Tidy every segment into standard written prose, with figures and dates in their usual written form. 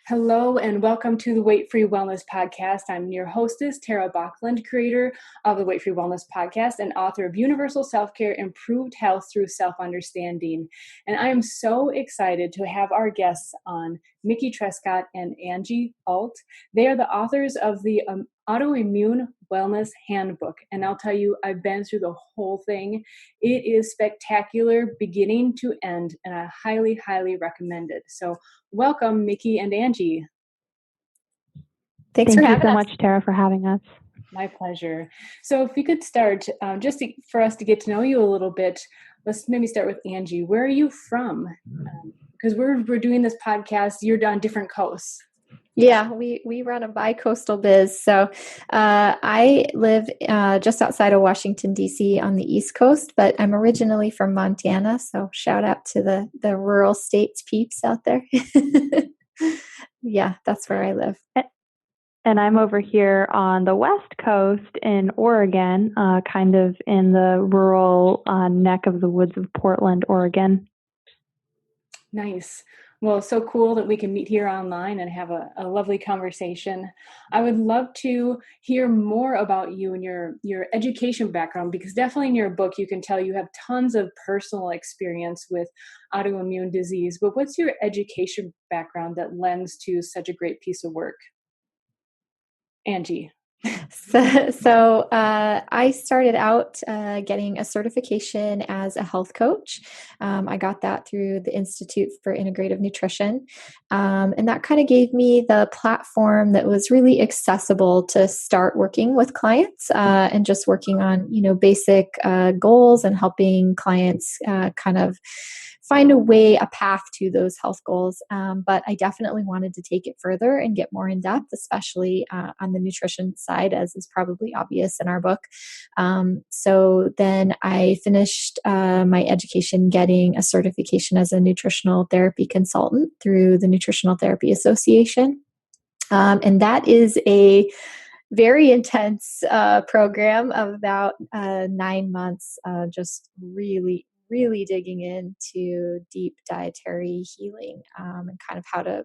Hello and welcome to the Weight Free Wellness Podcast. I'm your hostess, Tara Bachland, creator of the Weight Free Wellness Podcast and author of You-niversal Self-care, Improved Health Through Self-Understanding. And I am so excited to have our guests on, Mickey Trescott and Angie Alt. They are the authors of the Autoimmune Wellness Handbook. And I'll tell you, I've been through the whole thing. It is spectacular beginning to end, and I highly, highly recommend it. So welcome, Mickey and Angie. Thank you so much, Tara, for having us. My pleasure. So if we could start, for us to get to know you a little bit, let's maybe start with Angie. Where are you from? Because we're doing this podcast, you're on different coasts. Yeah, we run a bi-coastal biz. So I live just outside of Washington, D.C. on the East Coast, but I'm originally from Montana. So shout out to the rural states peeps out there. Yeah, that's where I live. And I'm over here on the West Coast in Oregon, kind of in the rural neck of the woods of Portland, Oregon. Nice. Well, so cool that we can meet here online and have a lovely conversation. I would love to hear more about you and your education background, because definitely in your book, you can tell you have tons of personal experience with autoimmune disease. But what's your education background that lends to such a great piece of work? Angie. So I started out getting a certification as a health coach. I got that through the Institute for Integrative Nutrition. And that kind of gave me the platform that was really accessible to start working with clients and just working on, basic goals and helping clients kind of find a path to those health goals. But I definitely wanted to take it further and get more in depth, especially on the nutrition side, as is probably obvious in our book. So then I finished my education getting a certification as a nutritional therapy consultant through the Nutritional Therapy Association. And that is a very intense program of about 9 months, just really digging into deep dietary healing and kind of how to,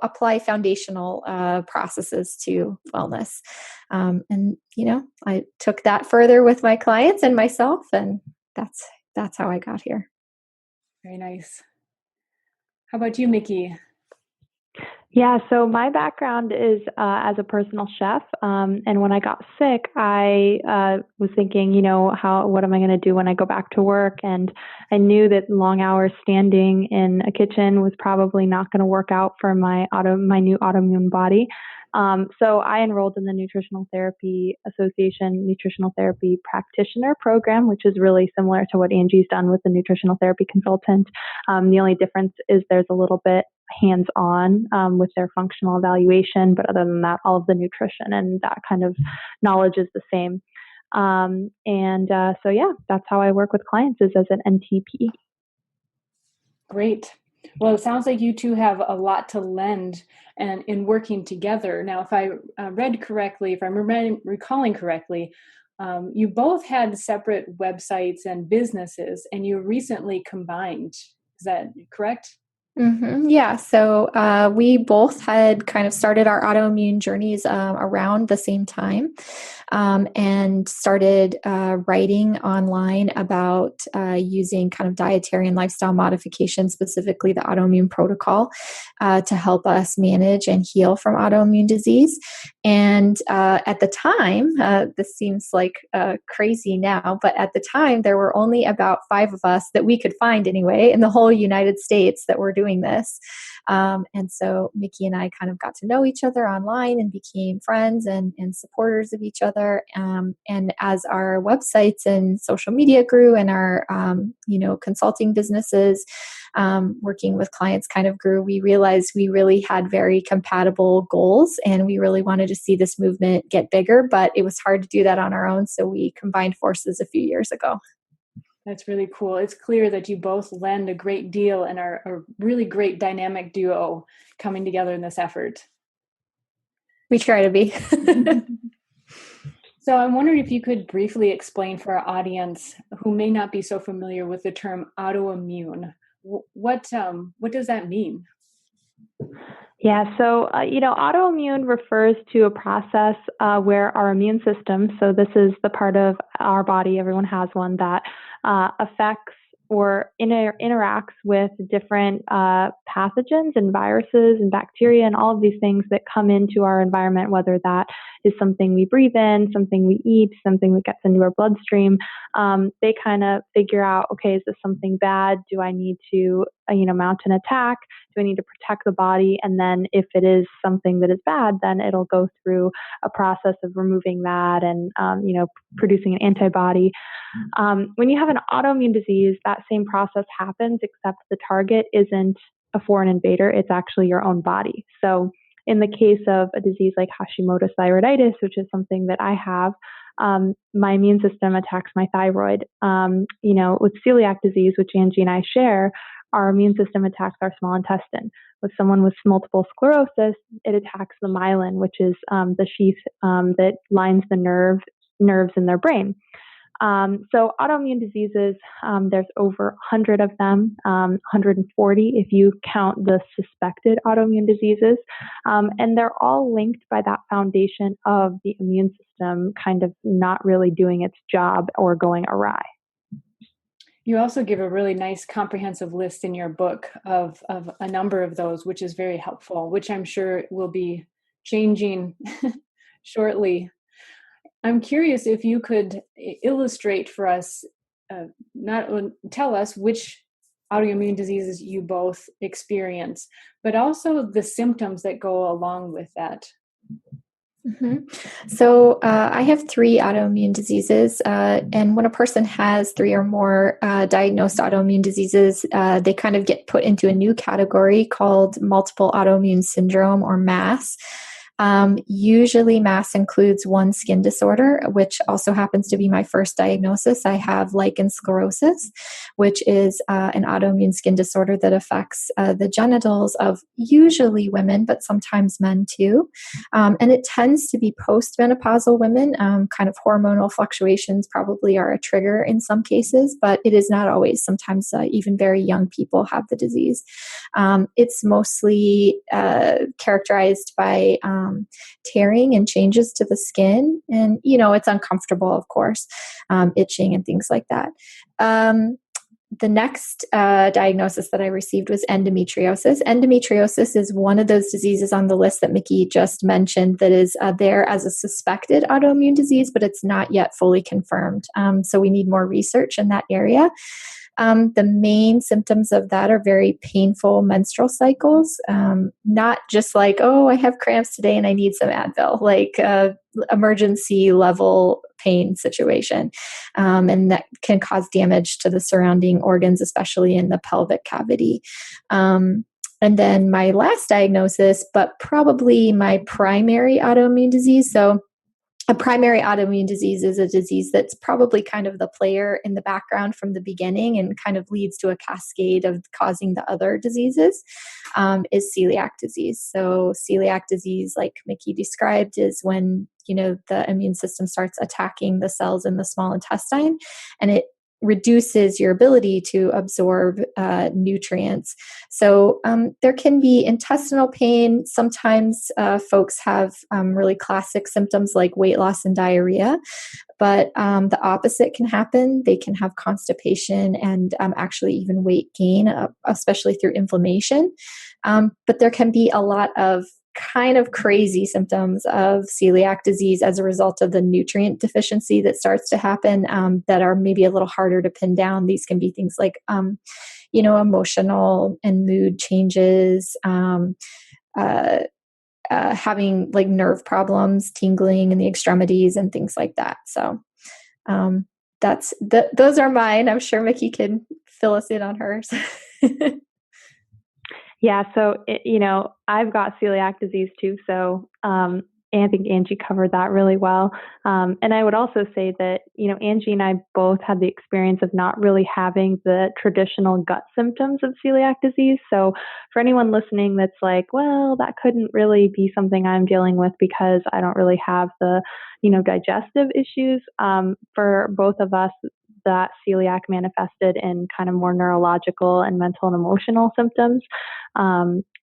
apply foundational processes to wellness. And, I took that further with my clients and myself, and that's how I got here. Very nice. How about you, Mickey? Yeah, so my background is as a personal chef, and when I got sick, I was thinking, what am I going to do when I go back to work? And I knew that long hours standing in a kitchen was probably not going to work out for my new autoimmune body. So I enrolled in the Nutritional Therapy Association Nutritional Therapy Practitioner Program, which is really similar to what Angie's done with the Nutritional Therapy Consultant. The only difference is there's a little bit hands-on with their functional evaluation, but other than that, all of the nutrition and that kind of knowledge is the same. So yeah, that's how I work with clients, is as an NTP. Great. Well, it sounds like you two have a lot to lend and in working together. Now, if I read correctly, if I'm recalling correctly, you both had separate websites and businesses, and you recently combined. Is that correct? Mm-hmm. Yeah. So we both had kind of started our autoimmune journeys around the same time and started writing online about using kind of dietary and lifestyle modifications, specifically the autoimmune protocol, to help us manage and heal from autoimmune disease. And at the time, this seems like crazy now, but at the time, there were only about 5 of us that we could find anyway in the whole United States that were doing this. And so Mickey and I kind of got to know each other online and became friends and supporters of each other. And as our websites and social media grew and our, consulting businesses, working with clients kind of grew, we realized we really had very compatible goals and we really wanted to see this movement get bigger, but it was hard to do that on our own. So we combined forces a few years ago. That's really cool. It's clear that you both lend a great deal and are a really great dynamic duo coming together in this effort. We try to be. So I'm wondering if you could briefly explain for our audience who may not be so familiar with the term autoimmune. What does that mean? Yeah, so, autoimmune refers to a process where our immune system, so this is the part of our body, everyone has one, that affects or interacts with different pathogens and viruses and bacteria and all of these things that come into our environment, whether that is something we breathe in, something we eat, something that gets into our bloodstream. They kind of figure out, okay, is this something bad? Do I need to, mount an attack? Do I need to protect the body? And then if it is something that is bad, then it'll go through a process of removing that and, producing an antibody. When you have an autoimmune disease, that same process happens, except the target isn't a foreign invader. It's actually your own body. So in the case of a disease like Hashimoto's thyroiditis, which is something that I have, my immune system attacks my thyroid. With celiac disease, which Angie and I share, our immune system attacks our small intestine. With someone with multiple sclerosis, it attacks the myelin, which is the sheath that lines the nerves in their brain. So autoimmune diseases, there's over 100 of them, 140 if you count the suspected autoimmune diseases. And they're all linked by that foundation of the immune system kind of not really doing its job or going awry. You also give a really nice comprehensive list in your book of a number of those, which is very helpful, which I'm sure will be changing shortly. I'm curious if you could illustrate for us, tell us which autoimmune diseases you both experience, but also the symptoms that go along with that. Mm-hmm. So I have 3 autoimmune diseases, and when a person has 3 or more diagnosed autoimmune diseases, they kind of get put into a new category called multiple autoimmune syndrome, or MAS. Usually MAS includes one skin disorder, which also happens to be my first diagnosis. I have lichen sclerosis, which is an autoimmune skin disorder that affects the genitals of usually women, but sometimes men too. And it tends to be postmenopausal women. Kind of hormonal fluctuations probably are a trigger in some cases, but it is not always. Sometimes even very young people have the disease. It's mostly characterized by tearing and changes to the skin. And, it's uncomfortable, of course, itching and things like that. The next diagnosis that I received was endometriosis. Endometriosis is one of those diseases on the list that Mickey just mentioned that is there as a suspected autoimmune disease, but it's not yet fully confirmed. So we need more research in that area. The main symptoms of that are very painful menstrual cycles, not just like, oh, I have cramps today and I need some Advil, like emergency level pain situation. And that can cause damage to the surrounding organs, especially in the pelvic cavity. And then my last diagnosis, but probably my primary autoimmune disease. So a primary autoimmune disease is a disease that's probably kind of the player in the background from the beginning and kind of leads to a cascade of causing the other diseases, is celiac disease. So celiac disease, like Mickey described, is when, the immune system starts attacking the cells in the small intestine, and it reduces your ability to absorb nutrients. So there can be intestinal pain. Sometimes folks have really classic symptoms like weight loss and diarrhea, but the opposite can happen. They can have constipation and actually even weight gain, especially through inflammation. But there can be a lot of kind of crazy symptoms of celiac disease as a result of the nutrient deficiency that starts to happen, that are maybe a little harder to pin down. These can be things like, emotional and mood changes, having like nerve problems, tingling in the extremities and things like that. So those are mine. I'm sure Mickey can fill us in on hers. Yeah, so I've got celiac disease too, so I think Angie covered that really well. And I would also say that, Angie and I both had the experience of not really having the traditional gut symptoms of celiac disease. So for anyone listening that's like, well, that couldn't really be something I'm dealing with because I don't really have the, digestive issues. For both of us, that celiac manifested in kind of more neurological and mental and emotional symptoms.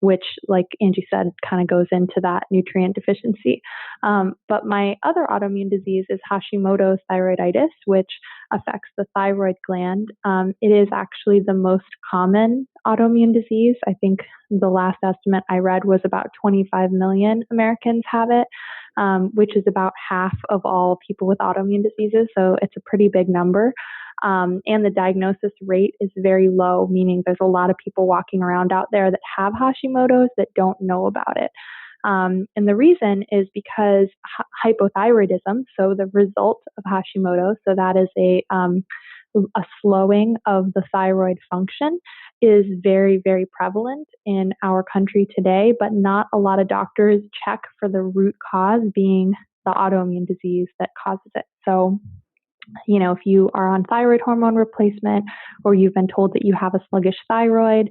which, like Angie said, kind of goes into that nutrient deficiency. But my other autoimmune disease is Hashimoto's thyroiditis, which affects the thyroid gland. It is actually the most common autoimmune disease. I think the last estimate I read was about 25 million Americans have it, which is about half of all people with autoimmune diseases. So it's a pretty big number. And the diagnosis rate is very low, meaning there's a lot of people walking around out there that have Hashimoto's that don't know about it. And the reason is because hypothyroidism, so the result of Hashimoto's, so that is a slowing of the thyroid function, is very, very prevalent in our country today, but not a lot of doctors check for the root cause being the autoimmune disease that causes it. So, if you are on thyroid hormone replacement or you've been told that you have a sluggish thyroid,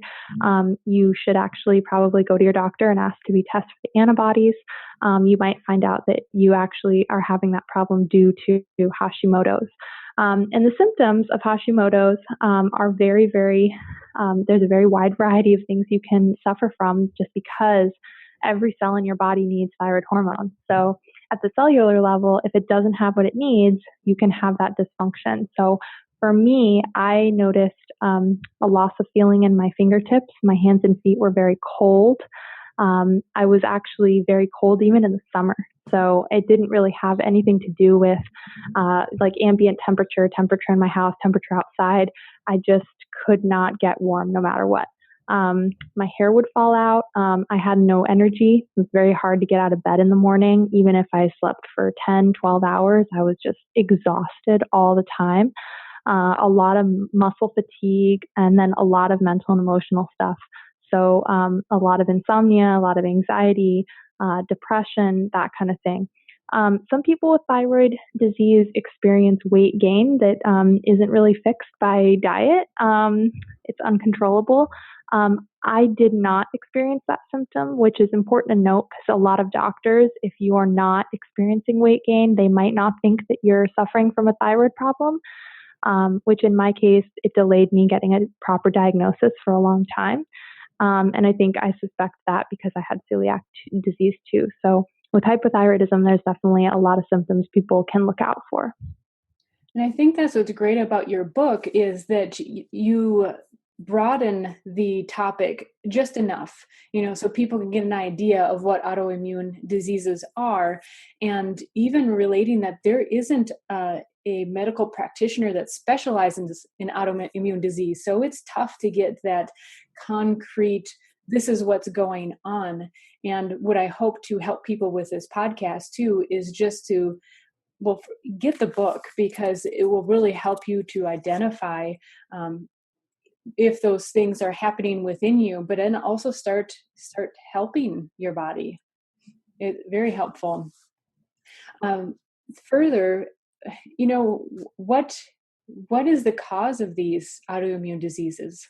you should actually probably go to your doctor and ask to be tested for the antibodies. You might find out that you actually are having that problem due to Hashimoto's. And the symptoms of Hashimoto's are very, very, there's a very wide variety of things you can suffer from just because every cell in your body needs thyroid hormone. So at the cellular level, if it doesn't have what it needs, you can have that dysfunction. So for me, I noticed a loss of feeling in my fingertips. My hands and feet were very cold. I was actually very cold even in the summer. So it didn't really have anything to do with like ambient temperature in my house, temperature outside. I just could not get warm no matter what. My hair would fall out. I had no energy. It was very hard to get out of bed in the morning. Even if I slept for 10, 12 hours, I was just exhausted all the time. A lot of muscle fatigue, and then a lot of mental and emotional stuff. So a lot of insomnia, a lot of anxiety, depression, that kind of thing. Some people with thyroid disease experience weight gain that isn't really fixed by diet. It's uncontrollable. I did not experience that symptom, which is important to note because a lot of doctors, if you are not experiencing weight gain, they might not think that you're suffering from a thyroid problem, which in my case, it delayed me getting a proper diagnosis for a long time. And I think I suspect that because I had celiac disease too. So with hypothyroidism, there's definitely a lot of symptoms people can look out for. And I think that's what's great about your book is that you broaden the topic just enough, so people can get an idea of what autoimmune diseases are, and even relating that there isn't a medical practitioner that specializes in autoimmune disease. So it's tough to get that concrete, this is what's going on. And what I hope to help people with this podcast too is just to get the book, because it will really help you to identify if those things are happening within you, but then also start helping your body. It's very helpful. Further, what is the cause of these autoimmune diseases?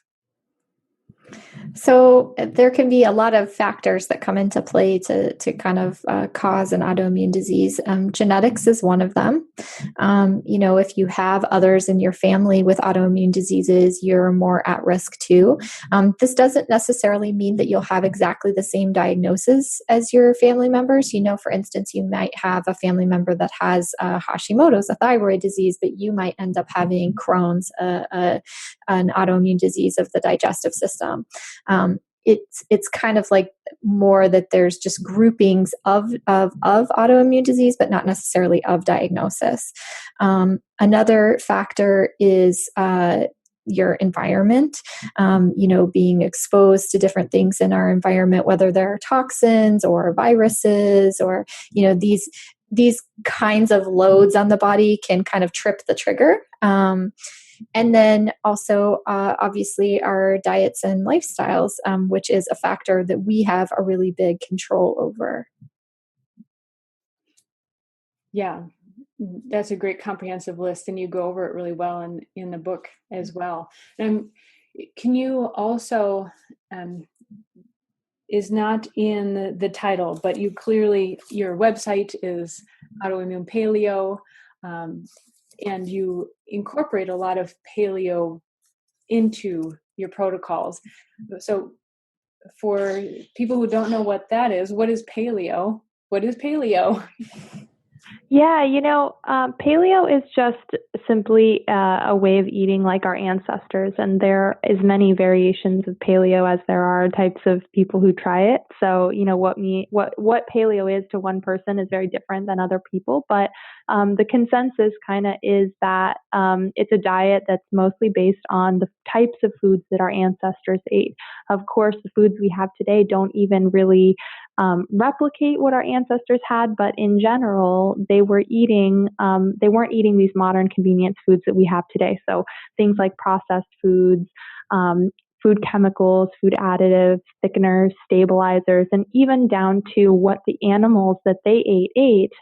So there can be a lot of factors that come into play to kind of cause an autoimmune disease. Genetics is one of them. If you have others in your family with autoimmune diseases, you're more at risk too. This doesn't necessarily mean that you'll have exactly the same diagnosis as your family members. For instance, you might have a family member that has Hashimoto's, a thyroid disease, but you might end up having Crohn's, an autoimmune disease of the digestive system. It's kind of like more that there's just groupings of autoimmune disease, but not necessarily of diagnosis. Another factor is your environment, being exposed to different things in our environment, whether they're toxins or viruses or, these kinds of loads on the body can kind of trip the trigger. And then also, obviously, our diets and lifestyles, which is a factor that we have a really big control over. Yeah, that's a great comprehensive list, and you go over it really well in the book as well. Can you also, is not in the title, but your website is Autoimmune Paleo, and you incorporate a lot of paleo into your protocols. So for people who don't know what that is, what is paleo? What is paleo? Yeah, paleo is just simply a way of eating like our ancestors, and there is many variations of paleo as there are types of people who try it. So, what paleo is to one person is very different than other people, but the consensus kind of is that it's a diet that's mostly based on the types of foods that our ancestors ate. Of course, the foods we have today don't even really replicate what our ancestors had, but in general, they weren't eating these modern convenience foods that we have today. So things like processed foods, food chemicals, food additives, thickeners, stabilizers, and even down to what the animals that they ate.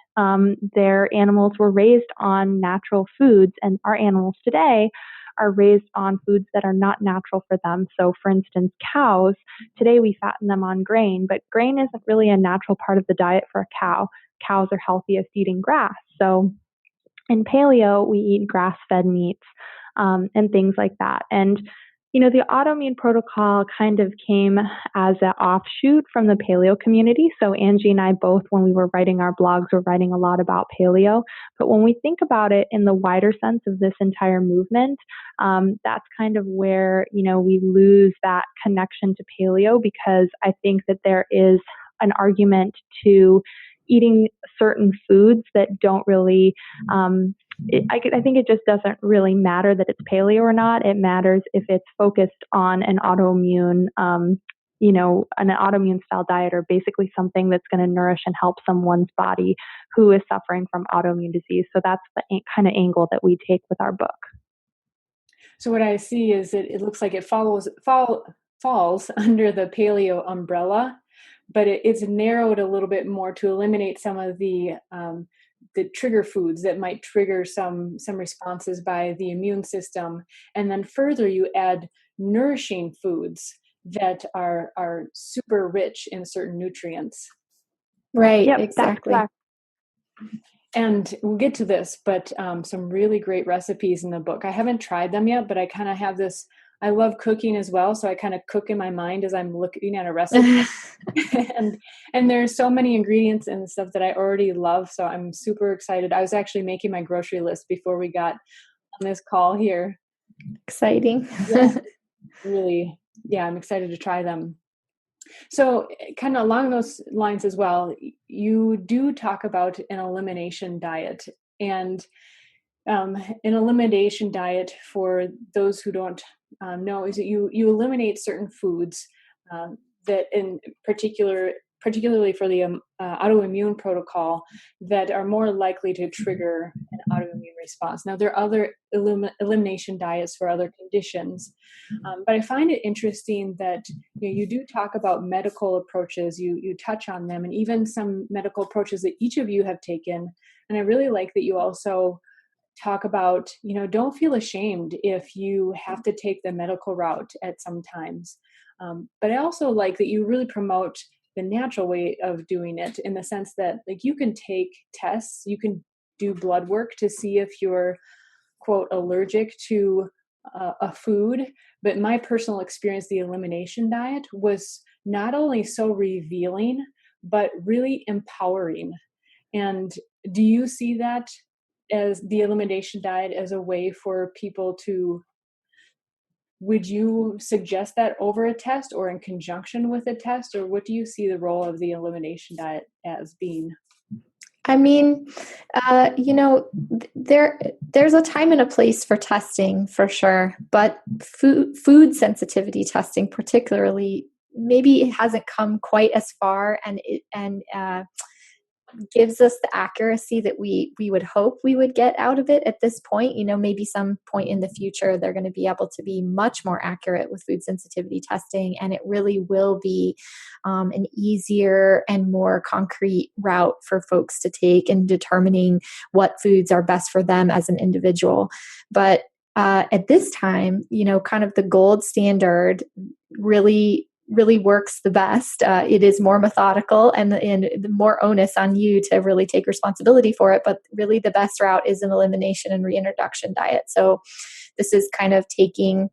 Their animals were raised on natural foods, and our animals today are raised on foods that are not natural for them. So, for instance, cows, today we fatten them on grain, but grain isn't really a natural part of the diet for a cow. Cows are healthiest eating grass. So, in paleo, we eat grass-fed meats and things like that. And the autoimmune protocol kind of came as an offshoot from the paleo community. So Angie and I both, when we were writing our blogs, were writing a lot about paleo. But when we think about it in the wider sense of this entire movement, that's kind of where, we lose that connection to paleo, because I think that there is an argument to eating certain foods that don't really I think it just doesn't really matter that it's paleo or not. It matters if it's focused on an autoimmune, an autoimmune style diet, or basically something that's going to nourish and help someone's body who is suffering from autoimmune disease. So that's the kind of angle that we take with our book. So what I see is it looks like it falls under the paleo umbrella, but it's narrowed a little bit more to eliminate some of the trigger foods that might trigger some responses by the immune system. And then further, you add nourishing foods that are super rich in certain nutrients. Right, yep, exactly. And we'll get to this, but some really great recipes in the book. I haven't tried them yet, but I kind of have this. I love cooking as well, so I kind of cook in my mind as I'm looking at a recipe. and there's so many ingredients and stuff that I already love, so I'm super excited. I was actually making my grocery list before we got on this call here. Exciting. Really, I'm excited to try them. So kind of along those lines as well, you do talk about an elimination diet. And an elimination diet, for those who don't know, is that you eliminate certain foods that in particularly for the autoimmune protocol, that are more likely to trigger an autoimmune response. Now, there are other elimination diets for other conditions, but I find it interesting that you do talk about medical approaches. You touch on them, and even some medical approaches that each of you have taken. And I really like that you also talk about, don't feel ashamed if you have to take the medical route at some times. But I also like that you really promote the natural way of doing it, in the sense that, like, you can take tests, you can do blood work to see if you're, quote, allergic to a food. But my personal experience, the elimination diet was not only so revealing, but really empowering. And do you see that as the elimination diet as a way for people to, would you suggest that over a test or in conjunction with a test, or what do you see the role of the elimination diet as being? I mean, there's a time and a place for testing, for sure, but food sensitivity testing particularly, maybe it hasn't come quite as far, and gives us the accuracy that we would hope we would get out of it at this point. Maybe some point in the future, they're going to be able to be much more accurate with food sensitivity testing, and it really will be an easier and more concrete route for folks to take in determining what foods are best for them as an individual. But at this time, kind of the gold standard really works the best. It is more methodical and the more onus on you to really take responsibility for it. But really the best route is an elimination and reintroduction diet. So this is kind of taking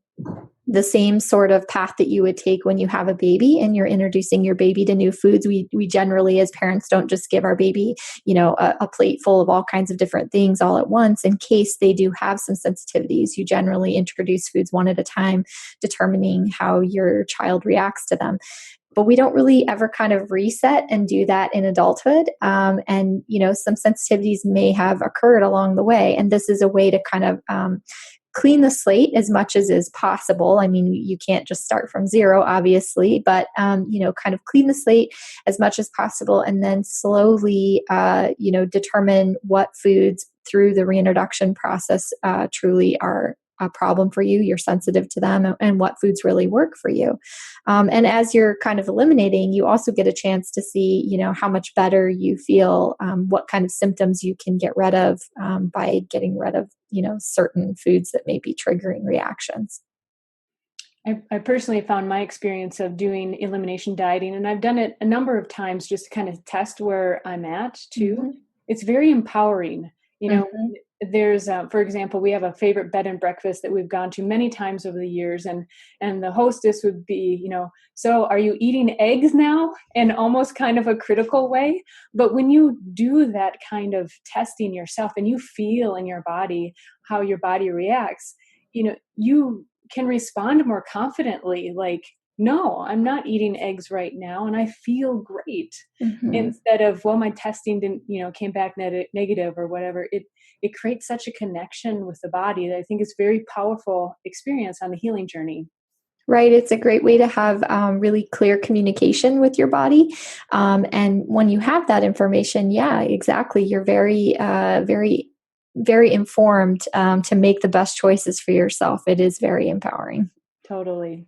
the same sort of path that you would take when you have a baby and you're introducing your baby to new foods. We generally, as parents, don't just give our baby, a plate full of all kinds of different things all at once in case they do have some sensitivities. You generally introduce foods one at a time, determining how your child reacts to them. But we don't really ever kind of reset and do that in adulthood. And some sensitivities may have occurred along the way. And this is a way to kind of clean the slate as much as is possible. I mean, you can't just start from zero, obviously, but, kind of clean the slate as much as possible and then slowly, determine what foods through the reintroduction process truly are a problem for you, you're sensitive to them, and what foods really work for you. And as you're kind of eliminating, you also get a chance to see, how much better you feel, what kind of symptoms you can get rid of by getting rid of, certain foods that may be triggering reactions. I personally found my experience of doing elimination dieting, and I've done it a number of times just to kind of test where I'm at too. Mm-hmm. It's very empowering. Mm-hmm. There's, for example, we have a favorite bed and breakfast that we've gone to many times over the years, and the hostess would be, so are you eating eggs now? In almost kind of a critical way. But when you do that kind of testing yourself and you feel in your body how your body reacts, you can respond more confidently, like, no, I'm not eating eggs right now, and I feel great. Mm-hmm. Instead of, well, my testing didn't, came back negative or whatever. It creates such a connection with the body that I think is very powerful experience on the healing journey. Right. It's a great way to have really clear communication with your body. And when you have that information, yeah, exactly. You're very, very, very informed to make the best choices for yourself. It is very empowering. Totally.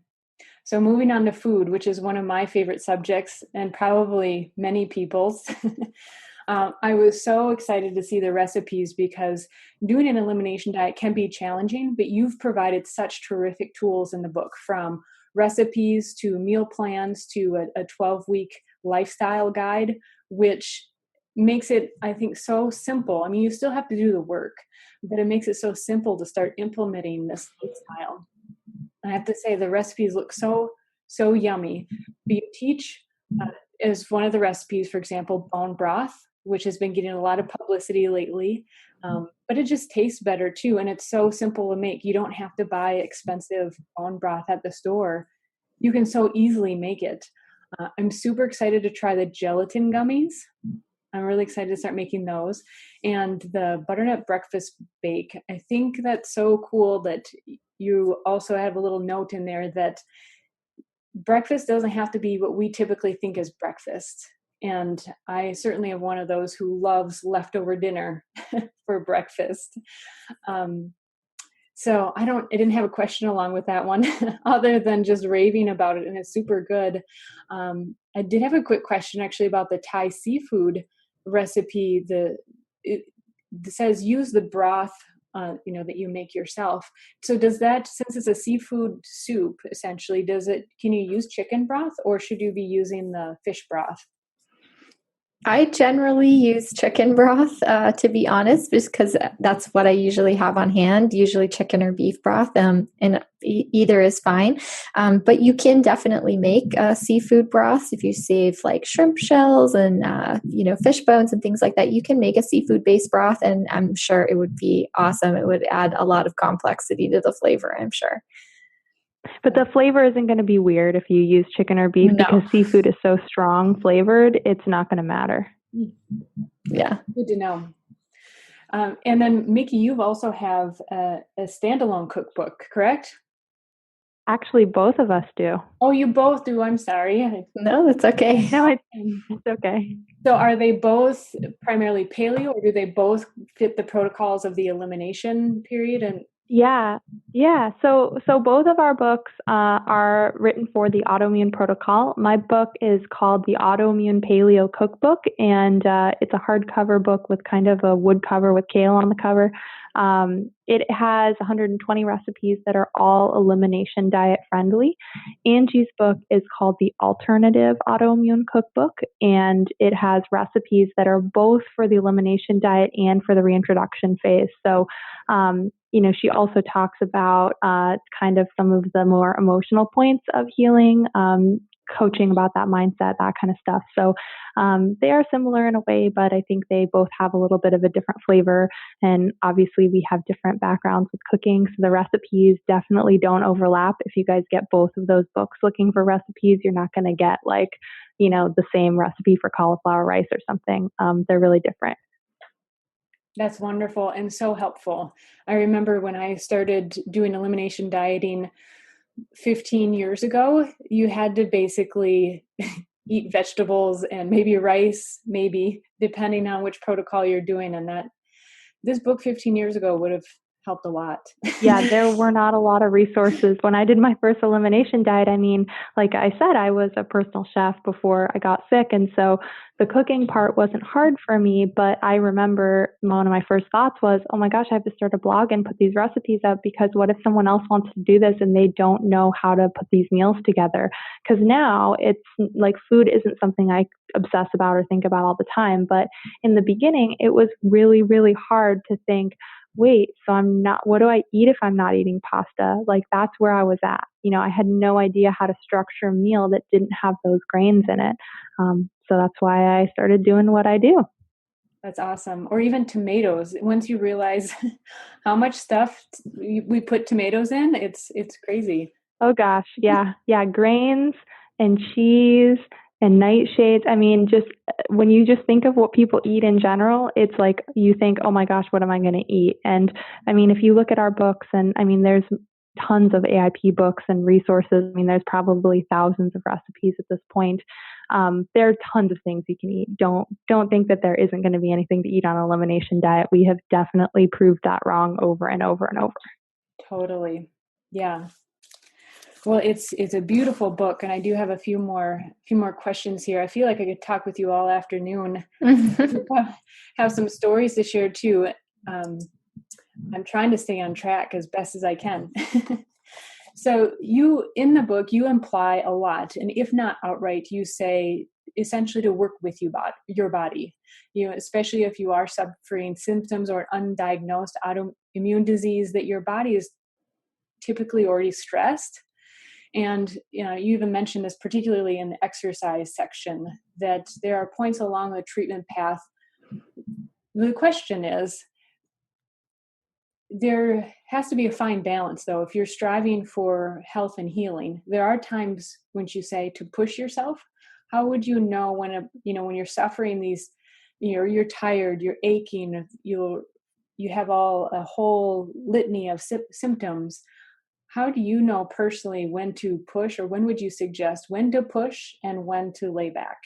So moving on to food, which is one of my favorite subjects and probably many people's. I was so excited to see the recipes because doing an elimination diet can be challenging, but you've provided such terrific tools in the book, from recipes to meal plans to a 12-week lifestyle guide, which makes it, I think, so simple. I mean, you still have to do the work, but it makes it so simple to start implementing this lifestyle. I have to say the recipes look so yummy. But you teach as one of the recipes, for example, bone broth, which has been getting a lot of publicity lately. But it just tastes better too. And it's so simple to make. You don't have to buy expensive bone broth at the store. You can so easily make it. I'm super excited to try the gelatin gummies. I'm really excited to start making those. And the butternut breakfast bake. I think that's so cool that you also have a little note in there that breakfast doesn't have to be what we typically think as breakfast. And I certainly am one of those who loves leftover dinner for breakfast. So I didn't have a question along with that one other than just raving about it. And it's super good. I did have a quick question actually about the Thai seafood recipe. It says use the broth, that you make yourself. So does that, since it's a seafood soup, essentially, can you use chicken broth or should you be using the fish broth? I generally use chicken broth, to be honest, just because that's what I usually have on hand, usually chicken or beef broth, and either is fine. But you can definitely make seafood broths if you save like shrimp shells and, fish bones and things like that. You can make a seafood-based broth, and I'm sure it would be awesome. It would add a lot of complexity to the flavor, I'm sure. But the flavor isn't going to be weird if you use chicken or beef because seafood is so strong flavored, it's not going to matter. Yeah. Good to know. And then, Mickey, you also have a standalone cookbook, correct? Actually, both of us do. Oh, you both do. I'm sorry. No, that's okay. No, it's okay. So are they both primarily paleo, or do they both fit the protocols of the elimination period? And Yeah. So both of our books are written for the autoimmune protocol. My book is called the Autoimmune Paleo Cookbook, and it's a hardcover book with kind of a wood cover with kale on the cover. It has 120 recipes that are all elimination diet friendly. Angie's book is called the Alternative Autoimmune Cookbook, and it has recipes that are both for the elimination diet and for the reintroduction phase. So, she also talks about kind of some of the more emotional points of healing, coaching about that mindset, that kind of stuff. So they are similar in a way, but I think they both have a little bit of a different flavor. And obviously we have different backgrounds with cooking, so the recipes definitely don't overlap. If you guys get both of those books looking for recipes, you're not going to get like, the same recipe for cauliflower rice or something. They're really different. That's wonderful and so helpful. I remember when I started doing elimination dieting 15 years ago, you had to basically eat vegetables and maybe rice, maybe, depending on which protocol you're doing. And that this book 15 years ago would have helped a lot. Yeah, there were not a lot of resources. When I did my first elimination diet, I mean, like I said, I was a personal chef before I got sick. And so the cooking part wasn't hard for me, but I remember one of my first thoughts was, oh my gosh, I have to start a blog and put these recipes up, because what if someone else wants to do this and they don't know how to put these meals together? Because now it's like food isn't something I obsess about or think about all the time. But in the beginning, it was really, really hard to think, wait, so what do I eat if I'm not eating pasta? Like that's where I was at. I had no idea how to structure a meal that didn't have those grains in it. So that's why I started doing what I do. That's awesome. Or even tomatoes. Once you realize how much stuff we put tomatoes in, it's crazy. Oh gosh. Yeah. Yeah. Grains and cheese and nightshades. I mean, just when you just think of what people eat in general, it's like you think, oh my gosh, what am I going to eat? And I mean, if you look at our books, and I mean, there's tons of AIP books and resources. I mean, there's probably thousands of recipes at this point. There are tons of things you can eat. Don't think that there isn't going to be anything to eat on an elimination diet. We have definitely proved that wrong over and over and over. Totally. Yeah. Well, it's a beautiful book, and I do have a few more questions here. I feel like I could talk with you all afternoon. Have some stories to share too. I'm trying to stay on track as best as I can. So you, in the book, you imply a lot, and if not outright, you say essentially to work with your body, especially if you are suffering symptoms or undiagnosed autoimmune disease, that your body is typically already stressed. And you even mentioned this particularly in the exercise section, that there are points along the treatment path. The question is, there has to be a fine balance, though. If you're striving for health and healing, there are times when you say to push yourself. How would you know when when you're suffering these, you're tired, you're aching, you have a whole litany of symptoms? How do you know personally when to push, or when would you suggest when to push and when to lay back?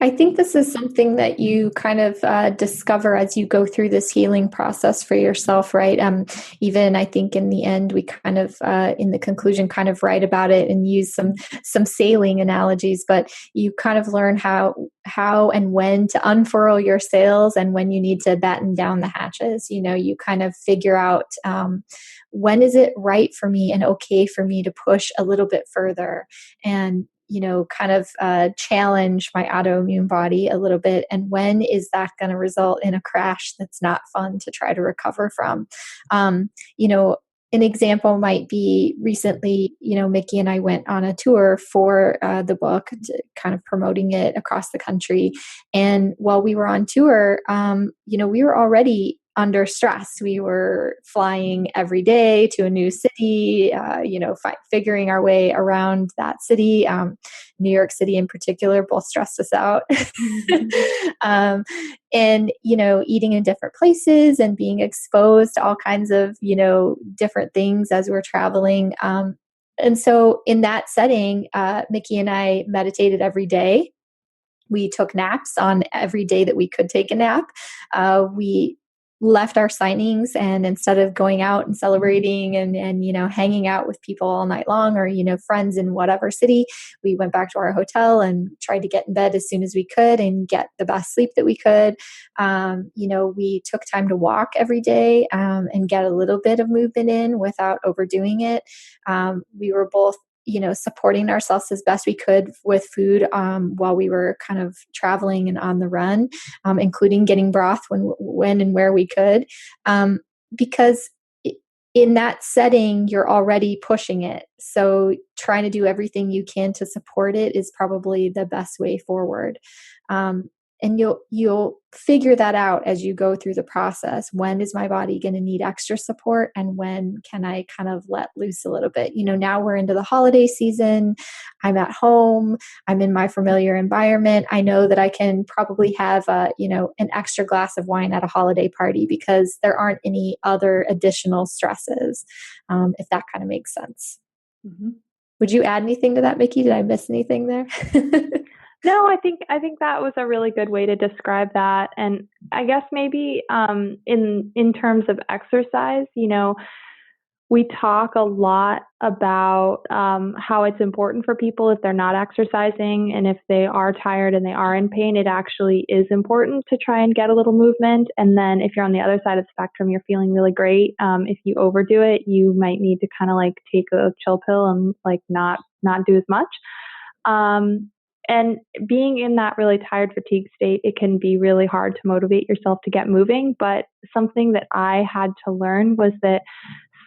I think this is something that you kind of discover as you go through this healing process for yourself, right? Even I think in the end, we kind of, in the conclusion, kind of write about it and use some sailing analogies, but you kind of learn how and when to unfurl your sails and when you need to batten down the hatches. You kind of figure out when is it right for me and okay for me to push a little bit further and kind of challenge my autoimmune body a little bit. And when is that going to result in a crash that's not fun to try to recover from? An example might be recently, Mickey and I went on a tour for the book, kind of promoting it across the country. And while we were on tour, we were already under stress. We were flying every day to a new city, figuring our way around that city. New York City in particular both stressed us out. And, eating in different places and being exposed to all kinds of, different things as we're traveling. And so in that setting, Mickey and I meditated every day. We took naps on every day that we could take a nap. We left our signings, and instead of going out and celebrating and hanging out with people all night long, or friends in whatever city, we went back to our hotel and tried to get in bed as soon as we could and get the best sleep that we could. We took time to walk every day and get a little bit of movement in without overdoing it. We were both supporting ourselves as best we could with food while we were kind of traveling and on the run, including getting broth when and where we could. because in that setting, you're already pushing it. So trying to do everything you can to support it is probably the best way forward. And you'll figure that out as you go through the process. When is my body going to need extra support, and when can I kind of let loose a little bit? Now we're into the holiday season. I'm at home. I'm in my familiar environment. I know that I can probably have an extra glass of wine at a holiday party because there aren't any other additional stresses. If that kind of makes sense. Mm-hmm. Would you add anything to that, Mickey? Did I miss anything there? No, I think that was a really good way to describe that. And I guess maybe in terms of exercise, we talk a lot about how it's important for people if they're not exercising, and if they are tired and they are in pain, it actually is important to try and get a little movement. And then if you're on the other side of the spectrum, you're feeling really great. If you overdo it, you might need to kind of like take a chill pill and like not do as much. And being in that really tired, fatigue state, it can be really hard to motivate yourself to get moving. But something that I had to learn was that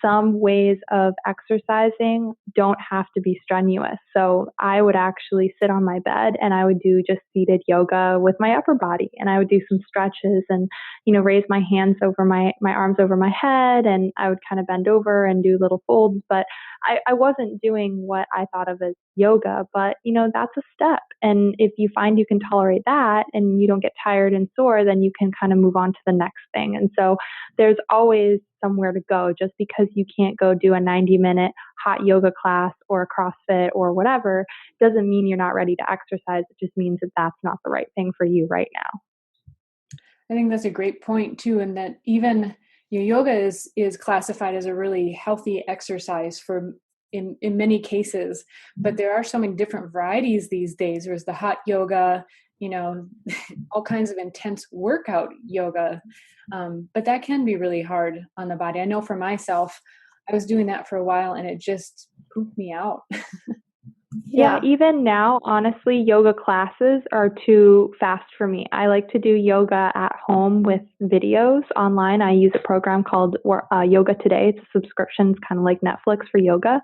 some ways of exercising don't have to be strenuous. So I would actually sit on my bed and I would do just seated yoga with my upper body, and I would do some stretches and, raise my hands over my arms over my head, and I would kind of bend over and do little folds. But I wasn't doing what I thought of as yoga, but that's a step. And if you find you can tolerate that and you don't get tired and sore, then you can kind of move on to the next thing. And so there's always somewhere to go. Just because you can't go do a 90-minute hot yoga class or a CrossFit or whatever doesn't mean you're not ready to exercise. It just means that that's not the right thing for you right now. I think that's a great point too, and that even yoga is classified as a really healthy exercise in many cases, but there are so many different varieties these days. There's the hot yoga, all kinds of intense workout yoga, but that can be really hard on the body. I know for myself, I was doing that for a while and it just pooped me out. Yeah, even now, honestly, yoga classes are too fast for me. I like to do yoga at home with videos online. I use a program called Yoga Today. It's a subscription. It's kind of like Netflix for yoga.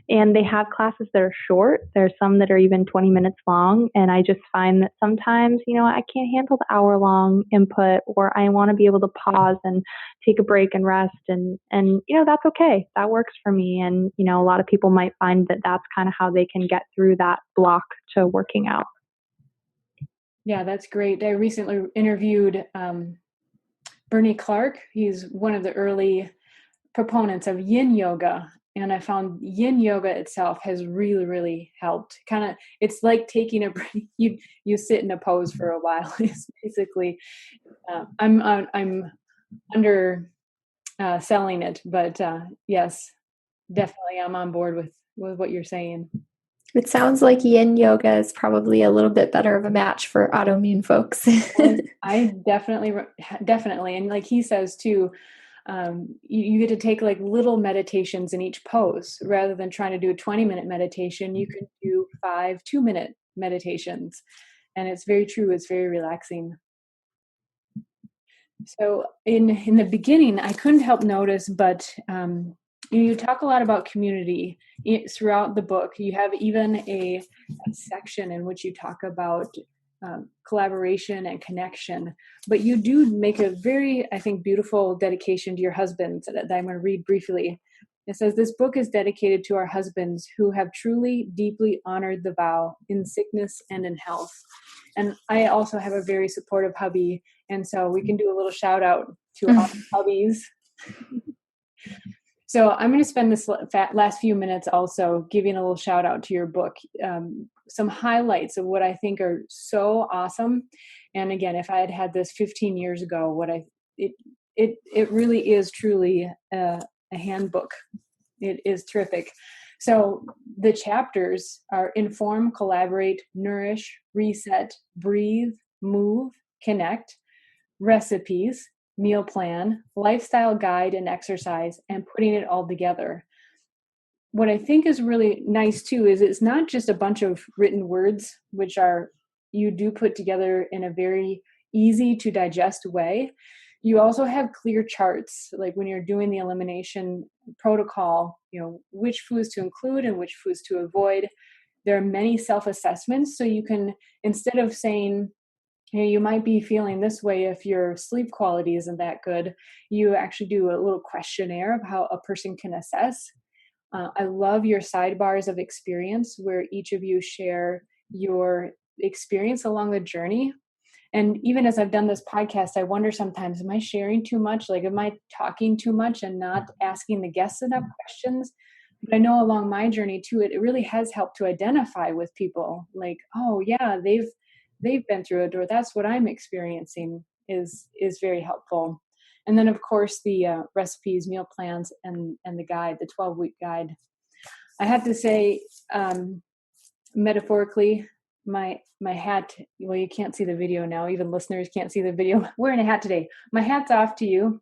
And they have classes that are short. There's some that are even 20 minutes long. And I just find that sometimes, I can't handle the hour-long input, or I want to be able to pause and take a break and rest. And that's okay. That works for me. And, a lot of people might find that that's kind of how they can get through that block to working out. Yeah, that's great. I recently interviewed Bernie Clark. He's one of the early proponents of yin yoga. And I found yin yoga itself has really, really helped. It's like taking a break. You sit in a pose for a while. It's basically, I'm under selling it, but yes, definitely I'm on board with what you're saying. It sounds like yin yoga is probably a little bit better of a match for autoimmune folks. I definitely. And like he says too, you get to take like little meditations in each pose. Rather than trying to do a 20-minute meditation, you can do 5 2-minute meditations. And it's very true. It's very relaxing. So in the beginning, I couldn't help notice, but you talk a lot about community throughout the book. You have even a section in which you talk about collaboration and connection, but you do make a very, I think, beautiful dedication to your husband that I'm going to read briefly. It says, "This book is dedicated to our husbands who have truly, deeply honored the vow in sickness and in health." And I also have a very supportive hubby, and so we can do a little shout out to our hubbies. So I'm going to spend this last few minutes also giving a little shout out to your book, some highlights of what I think are so awesome. And again, if I had had this 15 years ago, it really is truly a handbook. It is terrific. So the chapters are inform, collaborate, nourish, reset, breathe, move, connect, recipes, meal plan, lifestyle guide, and exercise, and putting it all together. What I think is really nice too is it's not just a bunch of written words, which you do put together in a very easy to digest way. You also have clear charts, like when you're doing the elimination protocol, which foods to include and which foods to avoid. There are many self-assessments, so you can, instead of saying, you might be feeling this way if your sleep quality isn't that good, you actually do a little questionnaire of how a person can assess. I love your sidebars of experience where each of you share your experience along the journey. And even as I've done this podcast, I wonder sometimes, am I sharing too much? Like, am I talking too much and not asking the guests enough questions? But I know along my journey too, it really has helped to identify with people like, oh yeah, they've been through it, or that's what I'm experiencing is very helpful. And then of course the recipes, meal plans, and the guide, the 12-week guide. I have to say, metaphorically, my hat, well, you can't see the video now, even listeners can't see the video. I'm wearing a hat today. My hat's off to you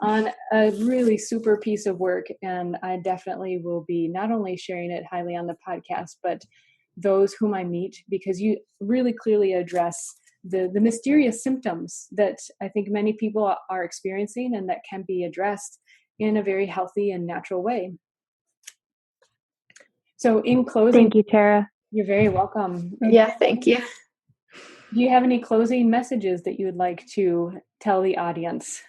on a really super piece of work, and I definitely will be not only sharing it highly on the podcast, but those whom I meet, because you really clearly address the mysterious symptoms that I think many people are experiencing and that can be addressed in a very healthy and natural way. So in closing, thank you, Tara. You're very welcome. Yeah, thank you. Do you have any closing messages that you would like to tell the audience?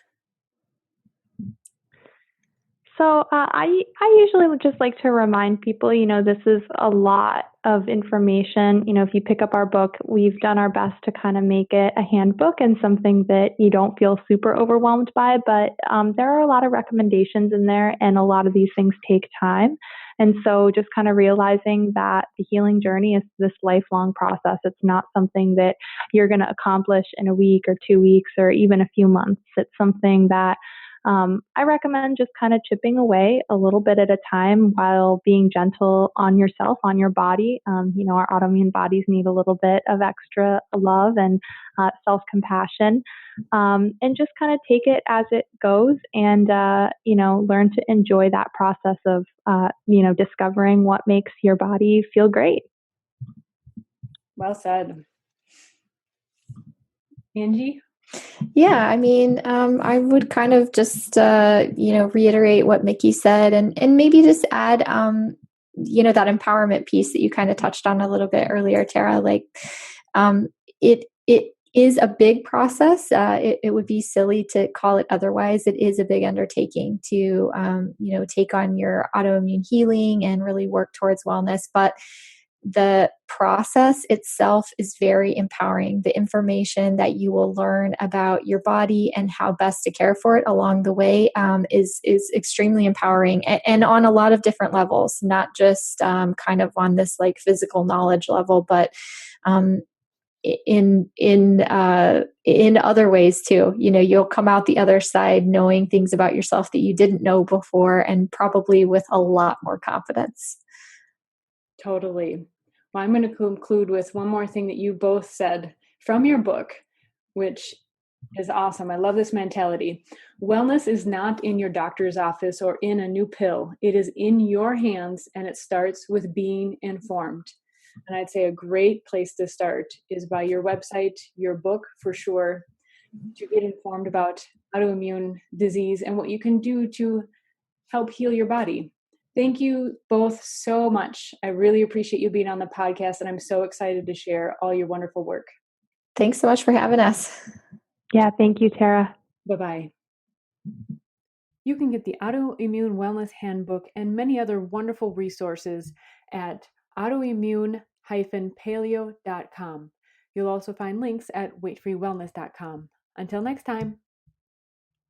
So I usually would just like to remind people, this is a lot of information. If you pick up our book, we've done our best to kind of make it a handbook and something that you don't feel super overwhelmed by. But there are a lot of recommendations in there, and a lot of these things take time. And so just kind of realizing that the healing journey is this lifelong process. It's not something that you're going to accomplish in a week or 2 weeks or even a few months. It's something that I recommend just kind of chipping away a little bit at a time while being gentle on yourself, on your body. Our autoimmune bodies need a little bit of extra love and self-compassion, and just kind of take it as it goes and, learn to enjoy that process of, discovering what makes your body feel great. Well said. Angie? Yeah, I mean, I would kind of just, reiterate what Mickey said, and maybe just add, that empowerment piece that you kind of touched on a little bit earlier, Tara. Like, it is a big process. It would be silly to call it otherwise. It is a big undertaking to, take on your autoimmune healing and really work towards wellness, but the process itself is very empowering. The information that you will learn about your body and how best to care for it along the way is extremely empowering, and on a lot of different levels, not just kind of on this like physical knowledge level, but in other ways too. You'll come out the other side knowing things about yourself that you didn't know before, and probably with a lot more confidence. Totally. Well, I'm going to conclude with one more thing that you both said from your book, which is awesome. I love this mentality. Wellness is not in your doctor's office or in a new pill. It is in your hands, and it starts with being informed. And I'd say a great place to start is by your website, your book for sure, to get informed about autoimmune disease and what you can do to help heal your body. Thank you both so much. I really appreciate you being on the podcast, and I'm so excited to share all your wonderful work. Thanks so much for having us. Yeah, thank you, Tara. Bye-bye. You can get the Autoimmune Wellness Handbook and many other wonderful resources at autoimmune-paleo.com. You'll also find links at weightfreewellness.com. Until next time.